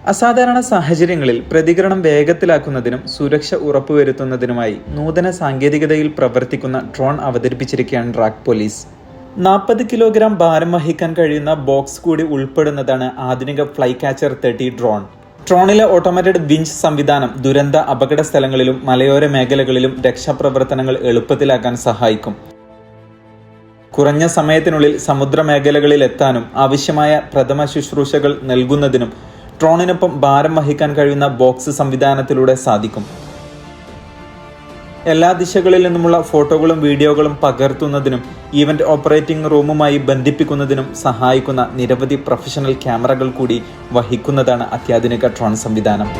അസാധാരണ സാഹചര്യങ്ങളിൽ പ്രതികരണം വേഗത്തിലാക്കുന്നതിനും സുരക്ഷ ഉറപ്പുവരുത്തുന്നതിനുമായി നൂതന സാങ്കേതികതയിൽ പ്രവർത്തിക്കുന്ന ഡ്രോൺ അവതരിപ്പിച്ചിരിക്കുകയാണ് റാക് പോലീസ്. 40 കിലോഗ്രാം ഭാരം വഹിക്കാൻ കഴിയുന്ന ബോക്സ് കൂടി ഉൾപ്പെടുന്നതാണ് ആധുനിക ഫ്ലൈ കാച്ചർ 30 ഡ്രോൺ. ഡ്രോണിലെ ഓട്ടോമാറ്റഡ് വിഞ്ച് സംവിധാനം ദുരന്ത അപകട സ്ഥലങ്ങളിലും മലയോര മേഖലകളിലും രക്ഷാപ്രവർത്തനങ്ങൾ എളുപ്പത്തിലാക്കാൻ സഹായിക്കും. കുറഞ്ഞ സമയത്തിനുള്ളിൽ സമുദ്ര മേഖലകളിൽ എത്താനും ആവശ്യമായ പ്രഥമ ശുശ്രൂഷകൾ നൽകുന്നതിനും ഡ്രോണിനൊപ്പം ഭാരം വഹിക്കാൻ കഴിയുന്ന ബോക്സ് സംവിധാനത്തിലൂടെ സാധിക്കും. എല്ലാ ദിശകളിൽ നിന്നുമുള്ള ഫോട്ടോകളും വീഡിയോകളും പകർത്തുന്നതിനും ഈവന്റ് ഓപ്പറേറ്റിംഗ് റൂമുമായി ബന്ധിപ്പിക്കുന്നതിനും സഹായിക്കുന്ന നിരവധി പ്രൊഫഷണൽ ക്യാമറകൾ കൂടി വഹിക്കുന്നതാണ് അത്യാധുനിക ഡ്രോൺ സംവിധാനം.